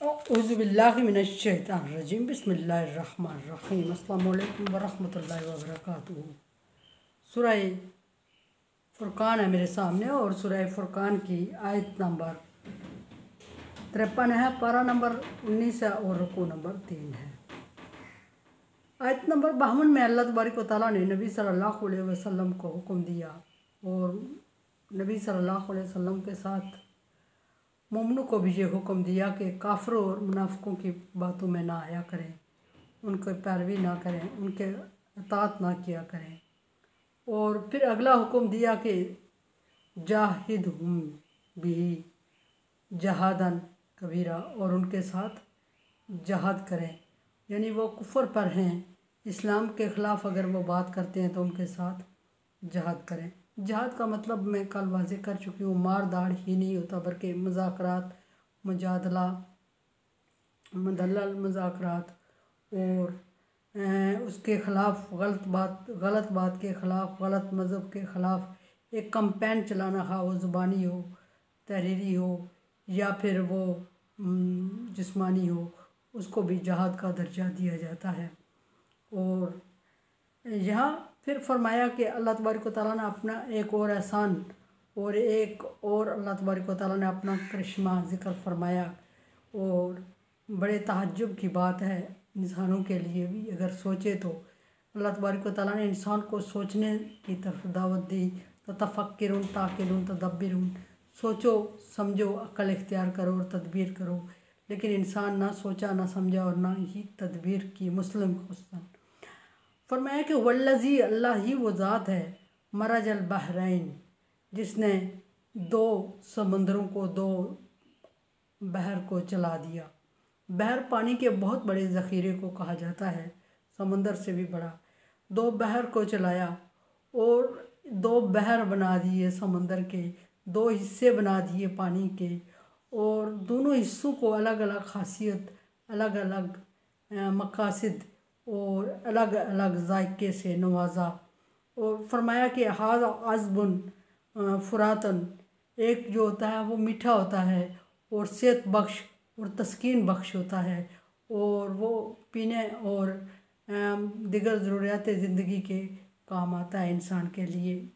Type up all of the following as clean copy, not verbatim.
औज़ुबिल्लाहिमिनश्शैतानिर्रजीम बिस्मिल्लाहिर्रहमानिर्रहीम अस्सलामु अलैकुम वरहमतुल्लाहि वबरकातुहू। सूरह फुरकान है मेरे सामने और सूरह फुरकान की आयत नंबर 53 है, पारा नंबर 19 है और रुकू नंबर 3 है। आयत नंबर 52 में अल्लाह तबारक व तआला ने नबी सल्लल्लाहु अलैहि वसल्लम को हुक्म दिया और नबी सल्लल्लाहु अलैहि वसल्लम के साथ मोमिनों को भी ये हुक्म दिया कि काफिरों और मुनाफिकों की बातों में ना आया करें, उनकी पैरवी ना करें, उनके अतात ना किया करें। और फिर अगला हुक्म दिया कि जाहिदहुम बिही जहादन कबीरा, और उनके साथ जहाद करें, यानी वो कुफर पर हैं, इस्लाम के ख़िलाफ़ अगर वो बात करते हैं तो उनके साथ जहाद करें। जहाद का मतलब मैं कल वाज़ेह कर चुकी हूँ, मार दाड़ ही नहीं होता बल्कि मुज़ाकरात, मुजादला, मुदल्लल मुज़ाकरात और उसके ख़िलाफ़ गलत बात के ख़िलाफ़, गलत मज़हब के ख़िलाफ़ एक कैंपेन चलाना, हाँ वो ज़ुबानी हो, तहरीरी हो या फिर वो जिस्मानी हो, उसको भी जहाद का दर्जा दिया जाता है। और यहाँ फिर फरमाया कि अल्लाह तबारक व तआला ने अपना एक और एहसान और एक और अल्लाह तबारक व तआला ने अपना करिश्मा ज़िक्र फरमाया। और बड़े तहज्जुब की बात है इंसानों के लिए भी, अगर सोचे तो अल्लाह तबारक व तआला ने इंसान को सोचने की तरफ दावत दी, तो तफक्किरुन ताक़िलुन तदब्बिरुन, सोचो समझो, अक्ल इख्तियार करो और तदबीर करो। लेकिन इंसान ना सोचा, ना समझा और ना ही तदबीर की। मुस्लिम हुस्न फरमाया कि वल्लज़ी, अल्लाह ही वो ज़ात है, मरजल बहरैन, जिसने दो समंदरों को, दो बहर को चला दिया। बहर पानी के बहुत बड़े ज़ख़ीरे को कहा जाता है, समंदर से भी बड़ा। दो बहर को चलाया और दो बहर बना दिए समंदर के, दो हिस्से बना दिए पानी के, और दोनों हिस्सों को अलग अलग ख़ासियत, अलग अलग मकासद और अलग अलग जायके से नवाजा। और फरमाया कि हाज़ा अज़बुन फ़ुरातन, एक जो होता है वो मीठा होता है और सेहत बख्श और तस्कीन बख्श होता है, और वो पीने और दिगर ज़रूरियात ज़िंदगी के काम आता है इंसान के लिए।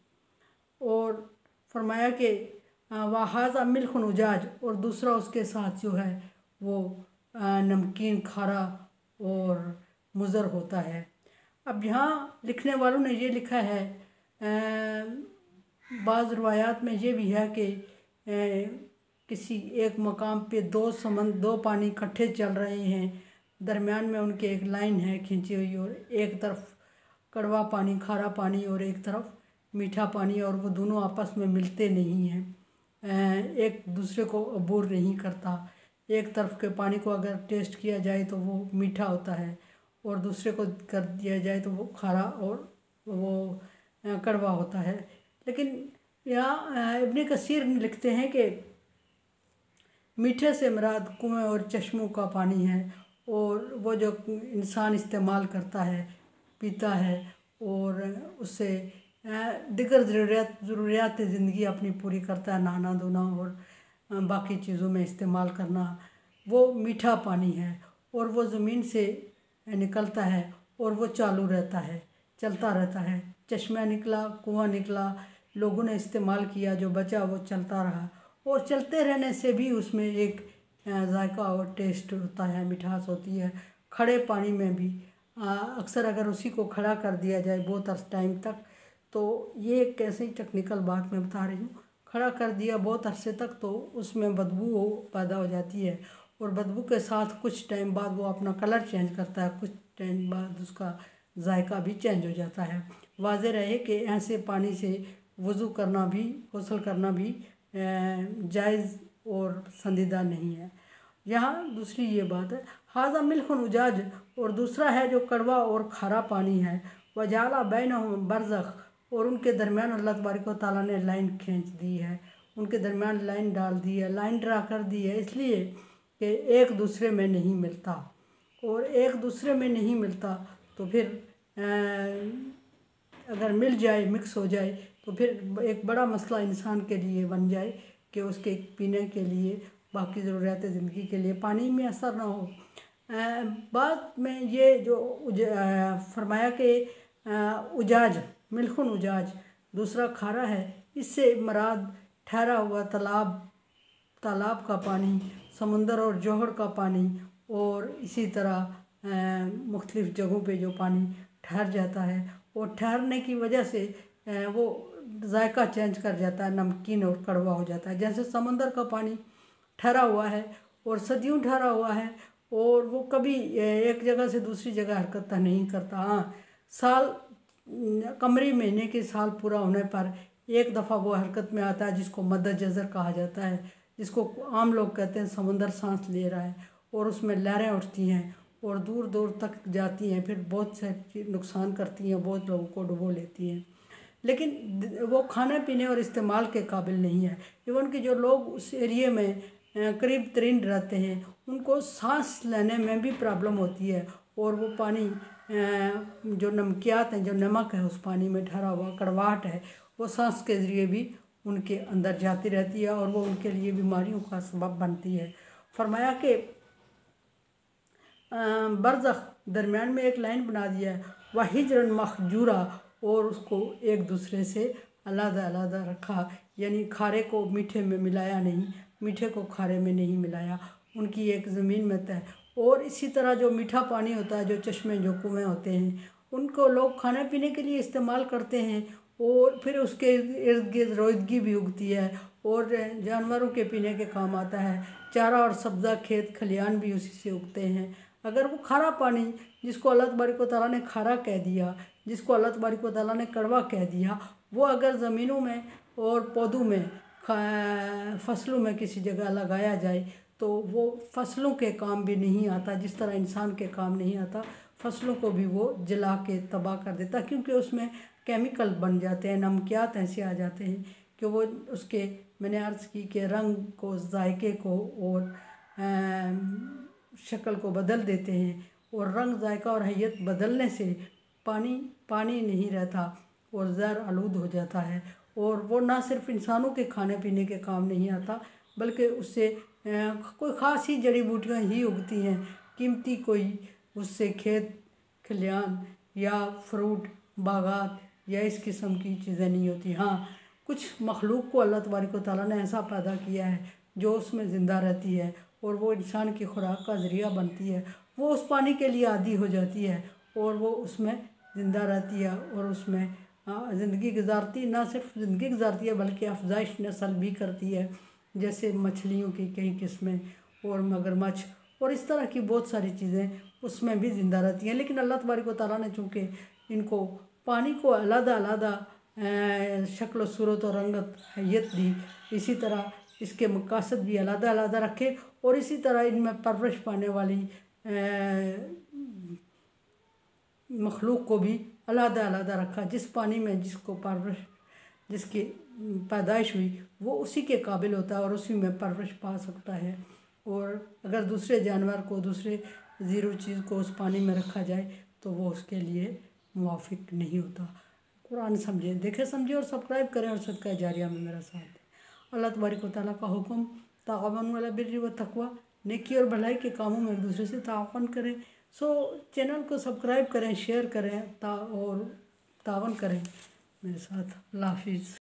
और फरमाया कि वहाज़ा मिल्कुन उजाज, और दूसरा उसके साथ जो है वो नमकीन, खारा और मुज़र होता है। अब यहाँ लिखने वालों ने ये लिखा है, बाज़ रवायात में ये भी है कि किसी एक मकाम पे दो पानी इकट्ठे चल रहे हैं, दरमियान में उनके एक लाइन है खींची हुई, और एक तरफ कड़वा पानी, खारा पानी, और एक तरफ मीठा पानी, और वो दोनों आपस में मिलते नहीं हैं, एक दूसरे को अबूर नहीं करता। एक तरफ के पानी को अगर टेस्ट किया जाए तो वो मीठा होता है, और दूसरे को कर दिया जाए तो वो खारा और वो कड़वा होता है। लेकिन यहाँ इब्न कसीर लिखते हैं कि मीठे से मुराद कुएं और चश्मों का पानी है, और वो जो इंसान इस्तेमाल करता है, पीता है, और उससे दिगर ज़रूरियात ज़िंदगी अपनी पूरी करता है, नहाना धोना और बाकी चीज़ों में इस्तेमाल करना, वो मीठा पानी है। और वो ज़मीन से निकलता है और वो चालू रहता है, चलता रहता है। चश्मा निकला, कुआं निकला, लोगों ने इस्तेमाल किया, जो बचा वो चलता रहा, और चलते रहने से भी उसमें एक जायका और टेस्ट होता है, मिठास होती है। खड़े पानी में भी अक्सर अगर उसी को खड़ा कर दिया जाए बहुत अर्स टाइम तक, तो ये एक ऐसी टेक्निकल बात मैं बता रही हूँ, खड़ा कर दिया बहुत अरसे तक तो उसमें बदबू पैदा हो जाती है, और बदबू के साथ कुछ टाइम बाद वो अपना कलर चेंज करता है, कुछ टाइम बाद उसका जायका भी चेंज हो जाता है। वाज़ेह रहे कि ऐसे पानी से वज़ू करना भी, गुस्ल करना भी जायज़ और पसंदीदा नहीं है। यहाँ दूसरी ये बात है, हाज़ा मिल्कुन उजाज, और दूसरा है जो कड़वा और खारा पानी है। वजाला बैनहुम बरज़ख, और उनके दरमियान अल्लाह तबारक व तआला ने लाइन खींच दी है, उनके दरमियान लाइन डाल दी है, लाइन ड्रा कर दी है, इसलिए कि एक दूसरे में नहीं मिलता। और एक दूसरे में नहीं मिलता तो फिर अगर मिल जाए, मिक्स हो जाए, तो फिर एक बड़ा मसला इंसान के लिए बन जाए कि उसके पीने के लिए बाकी ज़रूरियात ज़िंदगी के लिए पानी में असर ना हो। बाद में ये जो फरमाया कि उजाज मिल्खुन उजाज, दूसरा खारा है। इससे मराद ठहरा हुआ तालाब का पानी, समुंदर और जोहर का पानी, और इसी तरह मुख्तलिफ़ जगहों पे जो पानी ठहर जाता है और ठहरने की वजह से वो जायका चेंज कर जाता है, नमकीन और कड़वा हो जाता है। जैसे समंदर का पानी ठहरा हुआ है और सदियों ठहरा हुआ है और वो कभी एक जगह से दूसरी जगह हरकत नहीं करता। हाँ, साल कमरी महीने के साल पूरा होने पर एक दफ़ा वो हरकत में आता है, जिसको मद्द जज़र कहा जाता है, जिसको आम लोग कहते हैं समंदर सांस ले रहा है, और उसमें लहरें उठती हैं और दूर दूर तक जाती हैं, फिर बहुत से नुकसान करती हैं, बहुत लोगों को डुबो लेती हैं। लेकिन वो खाने पीने और इस्तेमाल के काबिल नहीं है। इवन कि जो लोग उस एरिए में करीब तरीन रहते हैं, उनको सांस लेने में भी प्रॉब्लम होती है, और वो पानी जो नमकियात हैं, जो नमक है उस पानी में ठहरा हुआ, कड़वाहट है, वो सांस के ज़रिए भी उनके अंदर जाती रहती है और वो उनके लिए बीमारियों का सबब बनती है। फरमाया कि बरज़ख दरमियान में एक लाइन बना दिया है, वह हिजरन महजूरा, और उसको एक दूसरे से अलग अलग रखा, यानी खारे को मीठे में मिलाया नहीं, मीठे को खारे में नहीं मिलाया, उनकी एक ज़मीन में तय। और इसी तरह जो मीठा पानी होता है, जो चश्मे जो कुएँ होते हैं, उनको लोग खाने पीने के लिए इस्तेमाल करते हैं, और फिर उसके इर्द गिर्द रोईदगी भी उगती है और जानवरों के पीने के काम आता है। चारा और सब्ज़ा खेत खलियान भी उसी से उगते हैं। अगर वो खारा पानी, जिसको अल्लाह तबारक व तआला ने खारा कह दिया, जिसको अल्लाह तबारक व तआला ने कड़वा कह दिया, वो अगर ज़मीनों में और पौधों में, फसलों में किसी जगह लगाया जाए तो वो फसलों के काम भी नहीं आता, जिस तरह इंसान के काम नहीं आता, फसलों को भी वो जला के तबाह कर देता, क्योंकि उसमें केमिकल बन जाते हैं, नमकियात ऐसे आ जाते हैं कि वो उसके, मैंने अर्ज़ की कि रंग को, जायके को और शक्ल को बदल देते हैं, और रंग, जायका और हैयत बदलने से पानी पानी नहीं रहता और ज़हर आलूद हो जाता है, और वो ना सिर्फ इंसानों के खाने पीने के काम नहीं आता, बल्कि उससे कोई ख़ास ही जड़ी बूटियाँ ही उगती हैं, कीमती कोई उससे खेत खलियान या फ्रूट बागात या इस किस्म की चीज़ें नहीं होती। हाँ, कुछ मखलूक को अल्लाह तबारक व तआला ने ऐसा पैदा किया है जो उसमें ज़िंदा रहती है और वो इंसान की खुराक का ज़रिया बनती है। वो उस पानी के लिए आदी हो जाती है और वो उसमें ज़िंदा रहती है और उसमें ज़िंदगी गुजारती, ना सिर्फ ज़िंदगी गुजारती है बल्कि अफजाइश नस्ल भी करती है, जैसे मछलियों की कई किस्में और मगरमच्छ और इस तरह की बहुत सारी चीज़ें उसमें भी ज़िंदा रहती हैं। लेकिन अल्लाह तबारक व तआला ने चूँकि इनको पानी को अलग-अलग शक्ल सूरत और रंगत हैयत दी, इसी तरह इसके मकासद भी अलग-अलग रखे और इसी तरह इनमें परवरिश पाने वाली मखलूक को भी अलग-अलग रखा। जिस पानी में जिसको परवरिश, जिसकी पैदाइश हुई, वो उसी के काबिल होता है और उसी में परवरिश पा सकता है। और अगर दूसरे जानवर को, दूसरे ज़ीरो चीज़ को उस पानी में रखा जाए तो वो उसके लिए मुवाफिक नहीं होता। कुरान समझें, देखें, समझें और सब्सक्राइब करें और सदका जारिया में मेरा साथ दें। अल्लाह तबारक व तआला का हुक्म, ताअवनु अलल बिर्रि व तक़वा, नेकी और भलाई के कामों में एक दूसरे से ताअवुन करें। सो चैनल को सब्सक्राइब करें, शेयर करें और ताअवुन करें मेरे साथ। अल्लाह हाफिज़।